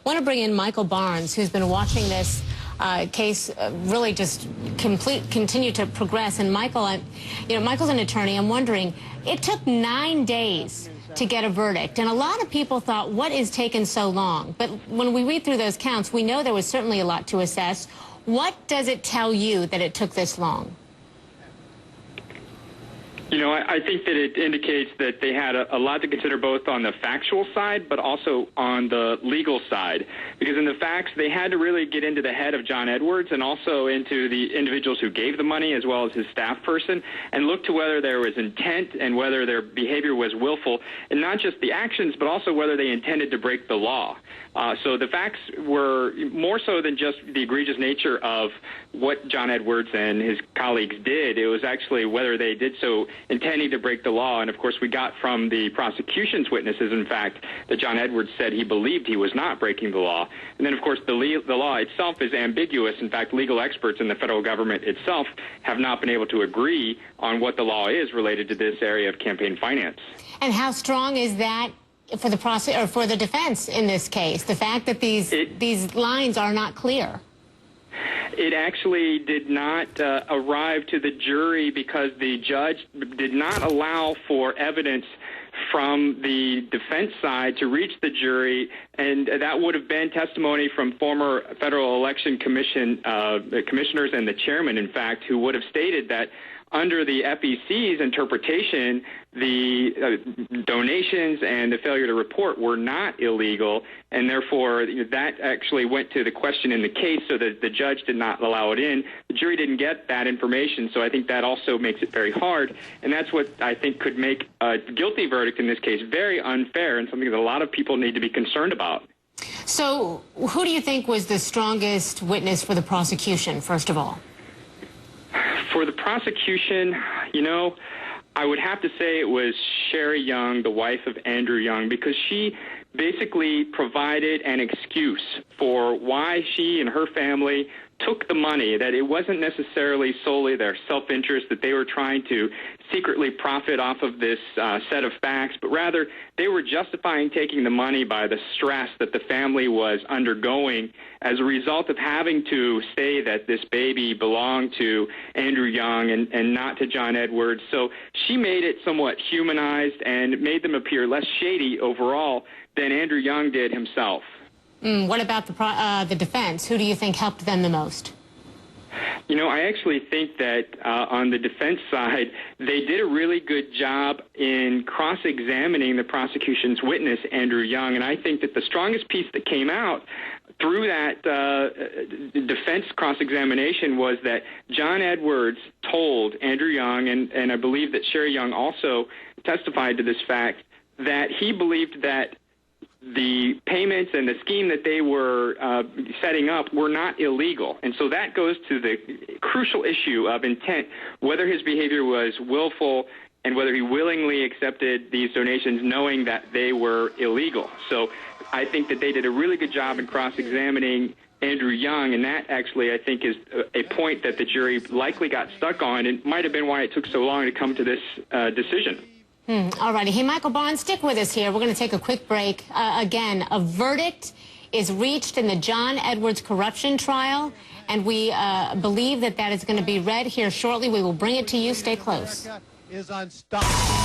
want to bring in Michael Barnes, who's been watching this case really just continue to progress. And Michael, Michael's an attorney. I'm wondering, it took 9 days to get a verdict. And a lot of people thought, what is taking so long? But when we read through those counts, we know there was certainly a lot to assess. What does it tell you that it took this long? You know, I think that it indicates that they had a lot to consider both on the factual side, but also on the legal side. Because in the facts, they had to really get into the head of John Edwards and also into the individuals who gave the money, as well as his staff person, and look to whether there was intent and whether their behavior was willful, and not just the actions, but also whether they intended to break the law. So the facts were more so than just the egregious nature of what John Edwards and his colleagues did. It was actually whether they did so intending to break the law. And, of course, we got from the prosecution's witnesses, in fact, that John Edwards said he believed he was not breaking the law. And then, of course, the law itself is ambiguous. In fact, legal experts in the federal government itself have not been able to agree on what the law is related to this area of campaign finance. And how strong is that for the for the defense in this case, the fact that these lines are not clear? It actually did not arrive to the jury because the judge did not allow for evidence from the defense side to reach the jury, and that would have been testimony from former Federal Election Commission commissioners and the chairman, in fact, who would have stated that under the FEC's interpretation, the donations and the failure to report were not illegal, and therefore that actually went to the question in the case, so that the judge did not allow it in. The jury didn't get that information, so I think that also makes it very hard, and that's what I think could make a guilty verdict in this case very unfair and something that a lot of people need to be concerned about. So who do you think was the strongest witness for the prosecution, first of all? For the prosecution, you know, I would have to say it was Sherry Young, the wife of Andrew Young, because she basically provided an excuse for why she and her family took the money, that it wasn't necessarily solely their self-interest, that they were trying to secretly profit off of this set of facts, but rather they were justifying taking the money by the stress that the family was undergoing as a result of having to say that this baby belonged to Andrew Young and not to John Edwards. So she made it somewhat humanized and made them appear less shady overall than Andrew Young did himself. What about the defense? Who do you think helped them the most? You know, I actually think that on the defense side, they did a really good job in cross-examining the prosecution's witness, Andrew Young, and I think that the strongest piece that came out through that defense cross-examination was that John Edwards told Andrew Young, and I believe that Sherry Young also testified to this fact, that he believed that the payments and the scheme that they were setting up were not illegal. And so that goes to the crucial issue of intent, whether his behavior was willful and whether he willingly accepted these donations knowing that they were illegal. So I think that they did a really good job in cross-examining Andrew Young, and that actually, I think, is a point that the jury likely got stuck on, and might have been why it took so long to come to this decision. All righty. Hey, Michael Barnes, stick with us here. We're going to take a quick break. Again, a verdict is reached in the John Edwards corruption trial, and we believe that that is going to be read here shortly. We will bring it to you. Stay close. Is unstoppable.